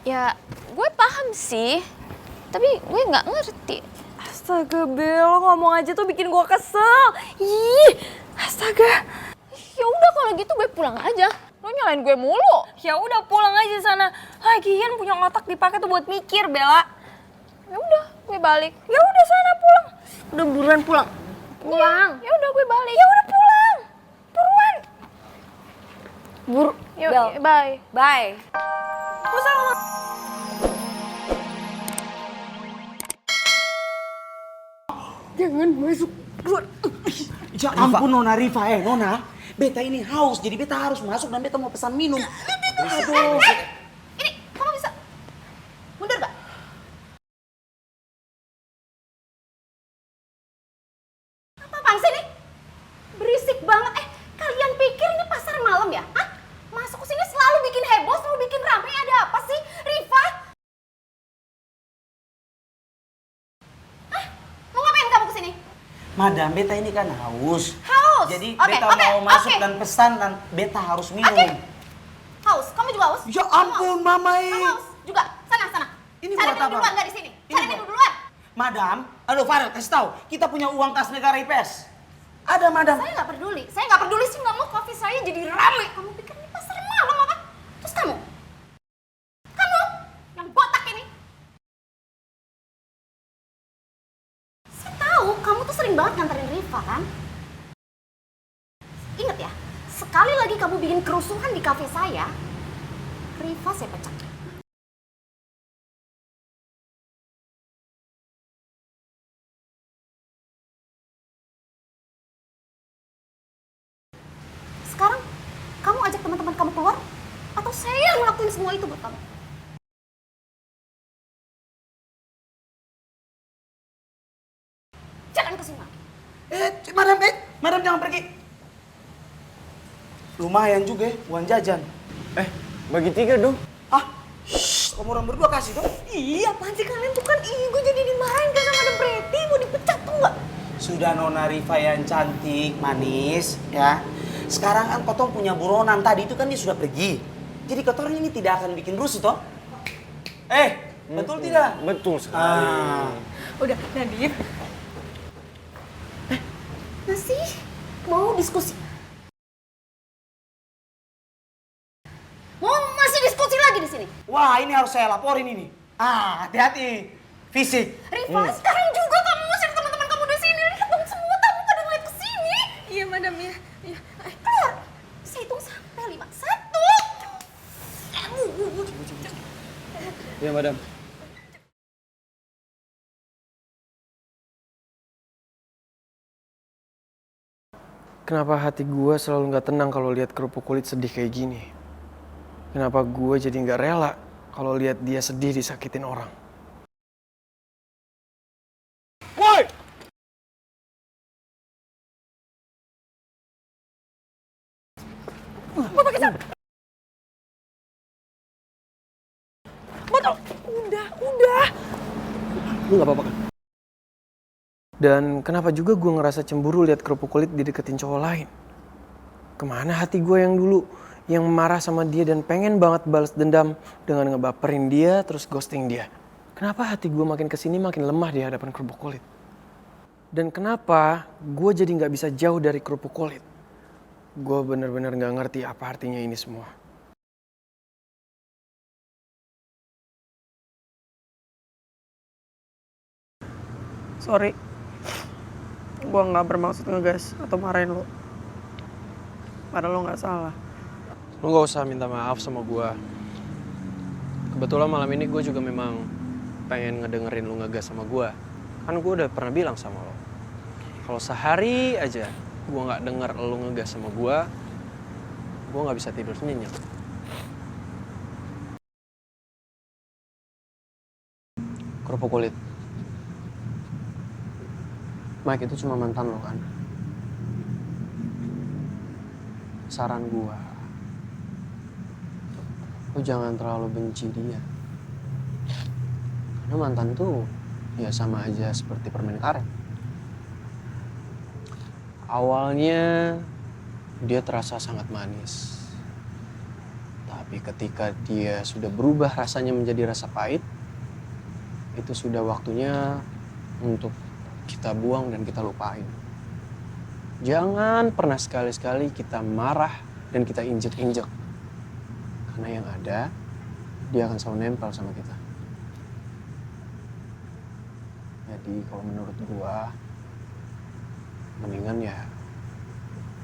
Ya, gue paham sih. Tapi gue nggak ngerti. Astaga Bel, lo ngomong aja tuh bikin gue kesel. Ih, astaga. Ya udah kalau gitu gue pulang aja. Lo nyalain gue mulu. Ya udah pulang aja sana. Lagian punya otak dipakai tuh buat mikir, Bella. Ya udah, gue balik. Ya udah sana pulang. Udah buruan pulang. Pulang. Ya udah gue balik. Ya udah pulang. Buruan. Yuk, Bel. bye. Bye. Jangan masuk. Keluar. Ya ampun Nona Rifa, Nona. Beta ini haus, jadi beta harus masuk dan beta mau pesan minum. Aduh. Ini, kamu bisa mundur gak? Apaan sih nih? Berisik banget. Kalian pikir ini pasar malam ya? Hah? Masuk ke sini selalu bikin heboh, selalu bikin ramai. Ada apa sih, Rifa? Hah? Mau ngapain kamu kesini? Madam, beta ini kan haus. Haus? Jadi Oke, beta oke, mau masuk oke. dan pesan dan beta harus minum. Oke. Haus? Kamu juga haus? Ya Kamu ampun, haus? Mamai. Kamu haus? Juga? Sana. Ini Cari buat minum apa? duluan, nggak di sini. Ini Cari buat- minum duluan. Madam, aduh Farel, kasih tahu. Kita punya uang kas negara IPS. Ada, Madam. Saya nggak peduli sih, nggak mau coffee saya jadi rame. Kamu pikir ini pasar malam apa? Terus kamu yang botak ini. Saya tahu kamu tuh sering banget nganterin Rifa kan? Ingat ya, sekali lagi kamu bikin kerusuhan di kafe saya, Rifa saya pecat. Sekarang kamu ajak teman-teman kamu keluar atau saya yang ngelakuin semua itu buat kamu? Jangan kesini lagi. Madam jangan pergi. Lumayan juga uang jajan. Bagi 3 dong. Kamu orang berdua kasih dong. Iya, apaan sih kalian tuh kan? Gue jadi dimarahin kan sama ada Preti, mau dipecat tuh nggak? Sudah Nona Rifa yang cantik, manis, ya. Sekarang kan Kotong punya buronan, tadi itu kan dia sudah pergi. Jadi Kotong ini tidak akan bikin rusuh toh. Betul tidak? Betul sekali. Udah, Nadif. Masih mau diskusi? Mau masih diskusi lagi di sini? Wah, ini harus saya laporin ini. Hati-hati. Fisik. Rifa, sekarang juga kamu usir teman-teman kamu di sini. Lihat dong semua tamu pada ngeliat ke sini. Iya, Madam ya. Keluar. Saya hitung sampai 5. 1. Iya, Madam. Kenapa hati gue selalu nggak tenang kalau lihat kerupuk kulit sedih kayak gini? Kenapa gue jadi nggak rela kalau lihat dia sedih disakitin orang? Woi! Botol. Udah. Lu nggak apa-apa kan? Dan kenapa juga gue ngerasa cemburu lihat kerupuk kulit dideketin cowok lain? Kemana hati gue yang dulu yang marah sama dia dan pengen banget balas dendam dengan ngebaperin dia terus ghosting dia? Kenapa hati gue makin kesini makin lemah di hadapan kerupuk kulit? Dan kenapa gue jadi nggak bisa jauh dari kerupuk kulit? Gue bener-bener nggak ngerti apa artinya ini semua. Sorry. Gue nggak bermaksud ngegas atau marahin lo. Padahal lo nggak salah. Lu gak usah minta maaf sama gue. Kebetulan malam ini gue juga memang pengen ngedengerin lu ngegas sama gue. Kan gue udah pernah bilang sama lo, kalau sehari aja gue gak denger lu ngegas sama gue gak bisa tidur nyenyak. Kerupuk kulit. Mike itu cuma mantan lo kan? Saran gue, lo jangan terlalu benci dia. Karena mantan tuh ya sama aja seperti permen karet. Awalnya dia terasa sangat manis. Tapi ketika dia sudah berubah rasanya menjadi rasa pahit, itu sudah waktunya untuk kita buang dan kita lupain. Jangan pernah sekali-sekali kita marah dan kita injek-injek. Karena yang ada, dia akan selalu nempel sama kita. Jadi kalau menurut gua, mendingan ya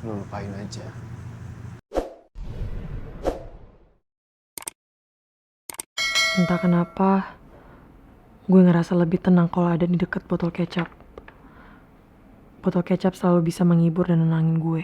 lu lupain aja. Entah kenapa, gue ngerasa lebih tenang kalau ada di dekat botol kecap. Botol kecap selalu bisa menghibur dan nenangin gue.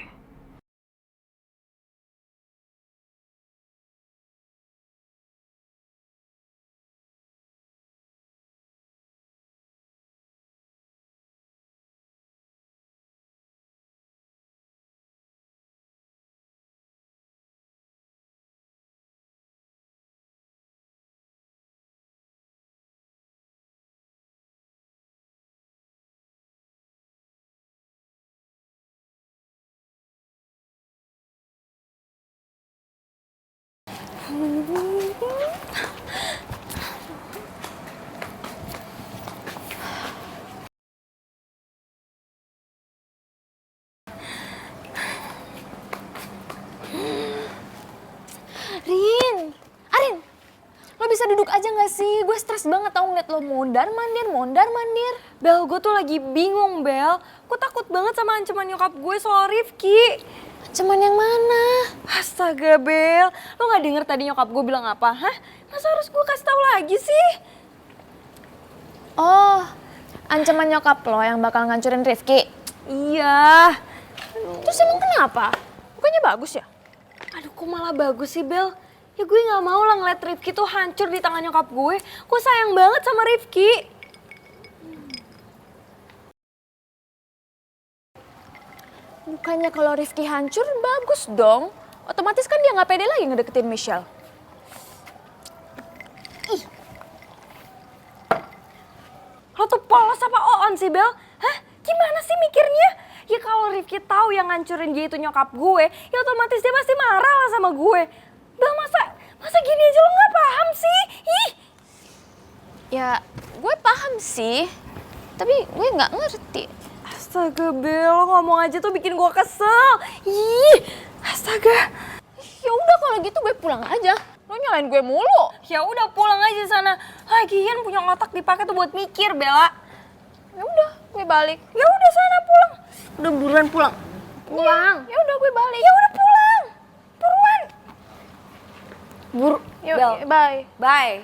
Arin, lo bisa duduk aja gak sih? Gue stres banget tau ngeliat lo mondar-mandir. Bel, gue tuh lagi bingung, Bel. Gue takut banget sama ancaman nyokap gue soal Rifki. Ancaman yang mana? Astaga, Bel. Lo gak denger tadi nyokap gue bilang apa? Hah? Masa harus gue kasih tahu lagi sih? Oh, ancaman nyokap lo yang bakal ngancurin Rifki. Iya. Terus emang kenapa? Bukannya bagus ya? Aduh, kok malah bagus sih, Bel? Ya gue gak mau lah ngeliat Rifki tuh hancur di tangan nyokap gue. Gue sayang banget sama Rifki. Bukannya kalau Rifki hancur, bagus dong. Otomatis kan dia gak pede lagi ngedeketin Michelle. Lo tuh polos apa oon sih, Bel? Hah? Gimana sih mikirnya? Ya kalau Rifki tahu yang ngancurin dia itu nyokap gue, ya otomatis dia pasti marah lah sama gue. Bel, masa gini aja lo nggak paham sih? Ih. Ya, gue paham sih. Tapi gue gak ngerti. Astaga, Bel, lo ngomong aja tuh bikin gue kesel. Ih, astaga. Ya udah kalau gitu gue pulang aja. Lo nyalain gue mulu. Ya udah pulang aja sana. Lagian punya otak dipakai tuh buat mikir, Bella. Ya udah, gue balik. Ya udah sana pulang. Udah buruan pulang. Pulang. Ya udah gue balik. Ya udah pulang. Buruan. Yuk, Bel. bye. Bye.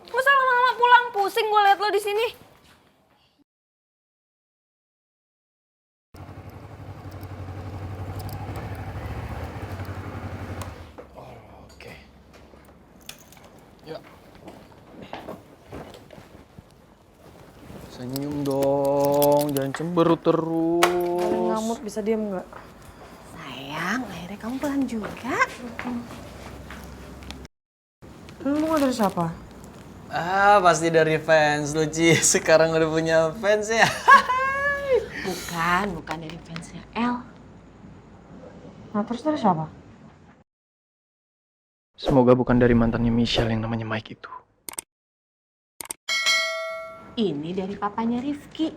Gak usah lama-lama pulang, pusing gue liat lo di sini. Oke. Ya. Senyum dong, jangan cemberut terus. Ngamuk bisa diem nggak? Sayang, akhirnya kamu pulang juga. Lu mau dari siapa? Ah, pasti dari fans lu, Ci. Sekarang udah punya fans ya. Bukan dari fansnya El. Nah terus dari siapa? Semoga bukan dari mantannya Michelle yang namanya Mike itu. Ini dari papanya Rifki.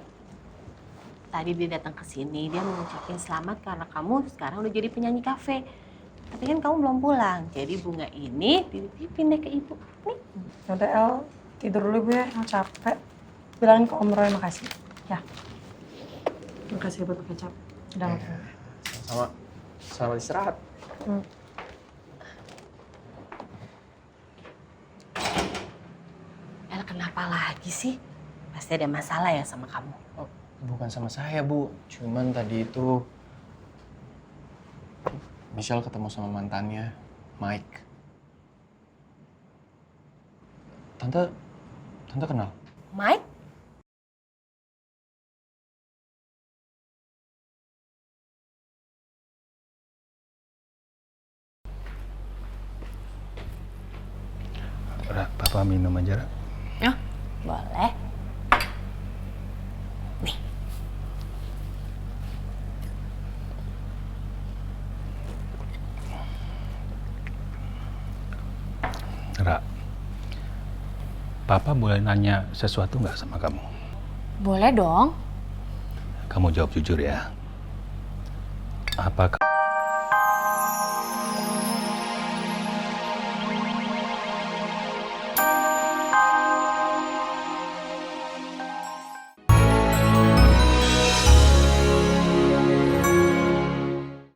Tadi dia datang ke sini, dia mengucapin selamat karena kamu sekarang udah jadi penyanyi kafe. Tapi kan kamu belum pulang, jadi bunga ini dititipin deh ke ibu. Nih. Yaudah El, tidur dulu gue, El capek. Bilangin ke Om Roy makasih. Ya. Makasih buat kecap. Udah ngobrol. Sama. Selamat istirahat. El kenapa lagi sih? Pasti ada masalah ya sama kamu. Oh, bukan sama saya, Bu. Cuman tadi itu Michelle ketemu sama mantannya, Mike. Tante kenal? Mike? Ra, Papa minum aja, Ra. Boleh. Ra, Papa boleh nanya sesuatu nggak sama kamu? Boleh dong. Kamu jawab jujur ya. Apakah